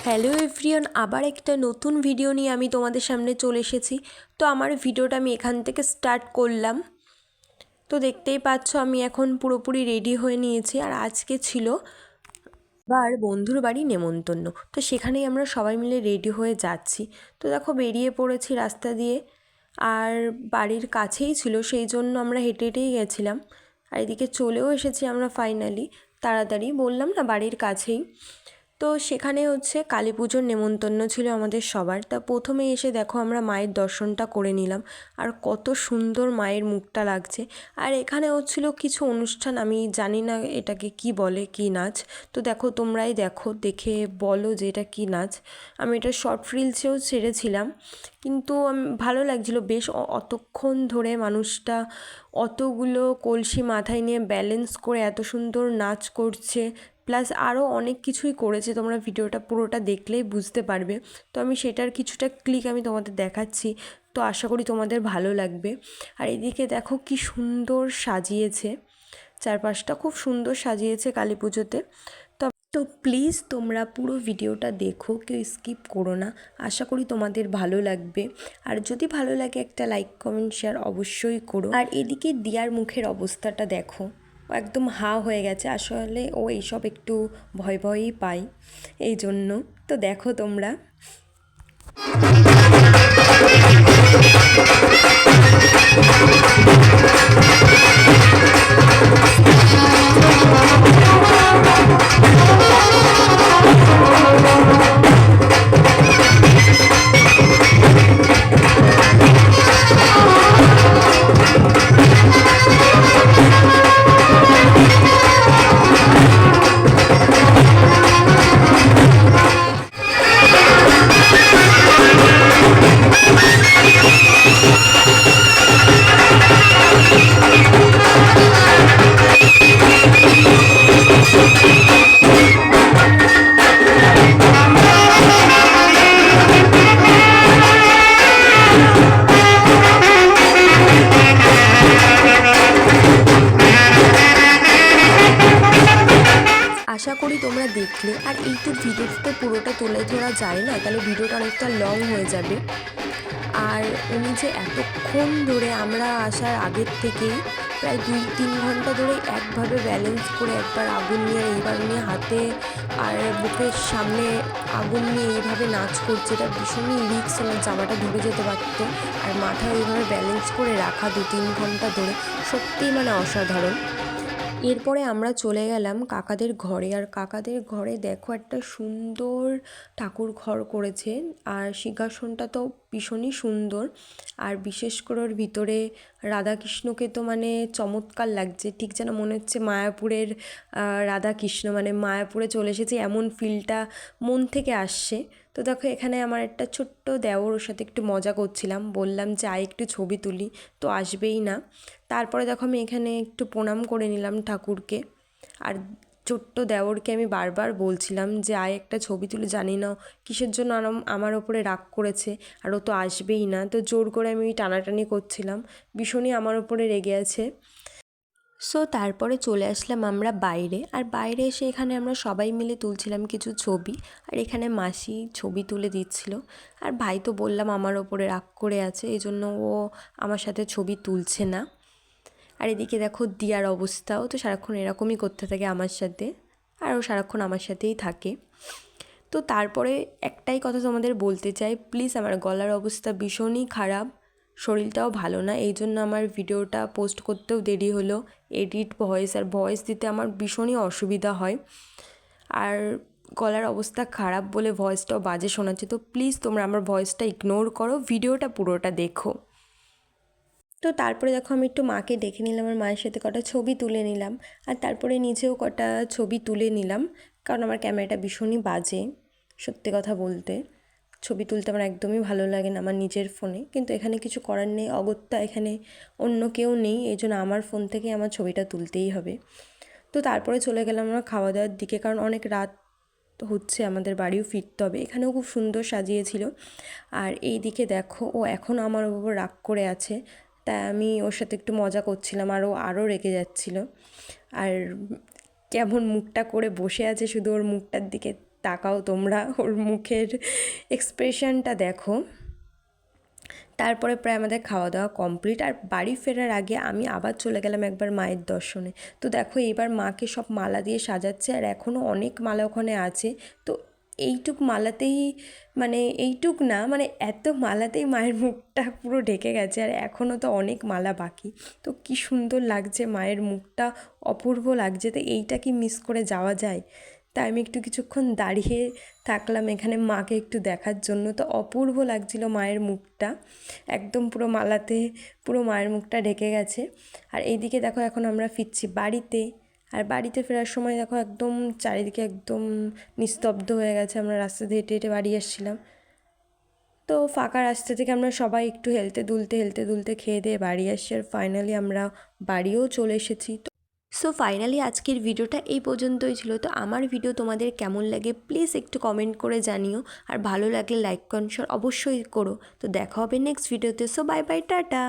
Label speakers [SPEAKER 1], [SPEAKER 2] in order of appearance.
[SPEAKER 1] Hello everyone, আবার একটা নতুন ভিডিও নিয়ে আমি তোমাদের সামনে চলে এসেছি। তো আমার ভিডিওটা আমি এখান থেকে স্টার্ট করলাম। তো দেখতেই পাচ্ছ আমি এখন পুরোপুরি রেডি হয়ে নিয়েছি। আর আজকে ছিল আবার বন্ধুর বাড়ি নেমন্তন্ন, তো সেখানেই আমরা সবাই মিলে রেডি হয়ে যাচ্ছি। তো দেখো বেরিয়ে পড়েছি রাস্তা দিয়ে, আর বাড়ির কাছেই ছিল, সেই জন্য আমরা হেঁটে হেঁটেই গেছিলাম। আর এদিকে চলেও এসেছি আমরা ফাইনালি, তাড়াতাড়ি, বললাম না বাড়ির কাছেই। তো সেখানে হচ্ছে কালী পুজোর নেমন্তন্ন ছিল আমাদের সবার। তা প্রথমে এসে দেখো আমরা মায়ের দর্শনটা করে নিলাম, আর কত সুন্দর মায়ের মুখটা লাগছে। আর এখানে হচ্ছিল কিছু অনুষ্ঠান, আমি জানি না এটাকে কি বলে, কি নাচ। তো দেখো তোমরাই দেখো, দেখে বলো যে এটা কী নাচ। আমি এটা শর্ট রিলসেও ছেড়েছিলাম, কিন্তু ভালো লাগছিলো বেশ। অতক্ষণ ধরে মানুষটা অতগুলো কলসি মাথায় নিয়ে ব্যালেন্স করে এত সুন্দর নাচ করছে, প্লাস আরও অনেক কিছুই করেছে। তোমরা ভিডিওটা পুরোটা দেখলেই বুঝতে পারবে। তো আমি সেটার কিছুটা ক্লিক আমি তোমাদের দেখাচ্ছি, তো আশা করি তোমাদের ভালো লাগবে। আর এদিকে দেখো কি সুন্দর সাজিয়েছে, চারপাশটা খুব সুন্দর সাজিয়েছে কালী পুজোতে। তো প্লিজ তোমরা পুরো ভিডিওটা দেখো, কেউ স্কিপ করো না। আশা করি তোমাদের ভালো লাগবে। আর যদি ভালো লাগে একটা লাইক কমেন্ট শেয়ার অবশ্যই করো। আর এদিকে দিয়ার মুখের অবস্থাটা দেখো, ও একদম হা হয়ে গেছে। আসলে ও এইসব একটু ভয় ভয়ই পায়, এই জন্য। তো দেখো তোমরা। আশা করি তোমরা দেখলে। আর এইটুক ভিডিওতে তো পুরোটা তুলে ধরা যায় না, তাহলে ভিডিওটা অনেকটা লং হয়ে যাবে। আর উনি যে এতক্ষণ ধরে, আমরা আসার আগের থেকেই প্রায় 2-3 ঘন্টা ধরে একভাবে ব্যালেন্স করে, একবার আগুন নিয়ে এইবার নিয়ে হাতে আর বুকের সামনে আগুন নিয়ে এইভাবে নাচ করছে। এটা ভীষণই রিস্ক, আমার জামাটা ঢুকে যেতে পারতো। আর মাথায় এইভাবে ব্যালেন্স করে রাখা 2-3 ঘন্টা ধরে, সত্যিই মানে অসাধারণ। এরপরে আমরা চলে গেলাম কাকাদের ঘরে। আর কাকাদের ঘরে দেখো একটা সুন্দর ঠাকুর ঘর করেছে, আর সিংহাসনটা তো ভীষণই সুন্দর। আর বিশেষ করে ওর ভিতরে রাধাকৃষ্ণকে তো মানে চমৎকার লাগছে, ঠিক যেন মনে হচ্ছে মায়াপুরের রাধাকৃষ্ণ, মানে মায়াপুরে চলে এসেছে এমন ফিলটা মন থেকে আসছে। তো দেখো এখানে আমার একটা ছোট্ট দেওর, ওর সাথে একটু মজা করছিলাম, বললাম যে আয় একটু ছবি তুলি, তো আসবেই না। তারপরে দেখো আমি এখানে একটু প্রণাম করে নিলাম ঠাকুরকে। আর ছোট্ট দেওরকে আমি বারবার বলছিলাম যে আয় একটা ছবি তুলে, জানি না কিসের জন্য আমার ওপরে রাগ করেছে, আর ও তো আসবেই না। তো জোর করে আমি টানাটানি করছিলাম, ভীষণই আমার ওপরে রেগে আছে। সো তারপরে চলে আসলাম আমরা বাইরে। আর বাইরে এসে এখানে আমরা সবাই মিলে তুলছিলাম কিছু ছবি। আর এখানে মাসি ছবি তুলে দিচ্ছিল। আর ভাই তো বললাম আমার ওপরে রাগ করে আছে, এই জন্য ও আমার সাথে ছবি তুলছে না। আর এদিকে দেখো দিয়ার অবস্থাও তো সারাক্ষণ এরকমই করতে থাকে আমার সাথে, আর ও সারাক্ষণ আমার সাথেই থাকে। তো তারপরে একটাই কথা তোমাদের বলতে চাই, প্লিজ, আমার গলার অবস্থা ভীষণই খারাপ, শরীরটাও ভালো না, এই জন্য আমার ভিডিওটা পোস্ট করতেও দেরি হলো। এডিট ভয়েস দিতে আমার ভীষণই অসুবিধা হয়। আর গলার অবস্থা খারাপ বলে ভয়েসটাও বাজে শোনাচ্ছে। তো প্লিজ তোমরা আমার ভয়েসটা ইগনোর করো, ভিডিওটা পুরোটা দেখো। তো তারপরে দেখো আমি একটু মাকে ডেকে নিলাম, আর মায়ের সাথে কটা ছবি তুলে নিলাম। আর তারপরে নিজেও কটা ছবি তুলে নিলাম, কারণ আমার ক্যামেরাটা ভীষণই বাজে, সত্যি কথা বলতে। ছবি তুলতে আমার একদমই ভালো লাগে না আমার নিজের ফোনে, কিন্তু এখানে কিছু করার নেই, অগত্যা এখানে অন্য কেউ নেই, এই জন্য আমার ফোন থেকে আমার ছবিটা তুলতেই হবে। তো তারপরে চলে গেলাম আমরা খাওয়া দাওয়ার দিকে, কারণ অনেক রাত হচ্ছে, আমাদের বাড়িও ফিরতে হবে। এখানেও খুব সুন্দর সাজিয়েছিল। আর এই দিকে দেখো ও এখন আমার উপর রাগ করে আছে, তাই আমি ওর সাথে একটু মজা করছিলাম, আর ও আরও রেগে যাচ্ছিল। আর কেমন মুখটা করে বসে আছে, শুধু ওর মুখটার দিকে তাকাও তোমরা, ওর মুখের এক্সপ্রেশনটা দেখো। তারপরে প্রায় আমাদের খাওয়া দাওয়া কমপ্লিট, আর বাড়ি ফেরার আগে আমি আবার চলে গেলাম একবার মায়ের দর্শনে। তো দেখো এবার মাকে সব মালা দিয়ে সাজাচ্ছে, আর এখনও অনেক মালা ওখানে আছে। তো এইটুক মালাতেই মানে এইটুক না, মানে এত মালাতেই মায়ের মুখটা পুরো ঢেকে গেছে, আর এখনও তো অনেক মালা বাকি। তো কি সুন্দর লাগছে, মায়ের মুখটা অপূর্ব লাগছে। তো এইটা কি মিস করে যাওয়া যায়? তাই আমি একটু কিছুক্ষণ দাঁড়িয়ে থাকলাম এখানে মাকে একটু দেখার জন্য। তো অপূর্ব লাগছিল মায়ের মুখটা, একদম পুরো মালাতে পুরো মায়ের মুখটা ঢেকে গেছে। আর এইদিকে দেখো এখন আমরা ফিরছি বাড়িতে, আর বাড়িতে ফেরার সময় দেখো একদম চারিদিকে একদম নিস্তব্ধ হয়ে গেছে। আমরা রাস্তা দিয়ে হেঁটে হেঁটে বাড়ি এসেছিলাম, তো ফাঁকা রাস্তা থেকে আমরা সবাই একটু হেলতে দুলতে খেয়ে দিয়ে বাড়ি আসছি, আর ফাইনালি আমরা বাড়িও চলে এসেছি। সো ফাইনালি আজকের ভিডিওটা এই পর্যন্তই ছিল। তো আমার ভিডিও তোমাদের কেমন লাগে প্লিজ একটু কমেন্ট করে জানিও, আর ভালো লাগলে লাইক কমেন্ট অবশ্যই করো। তো দেখা হবে নেক্সট ভিডিওতে। So bye bye, tata.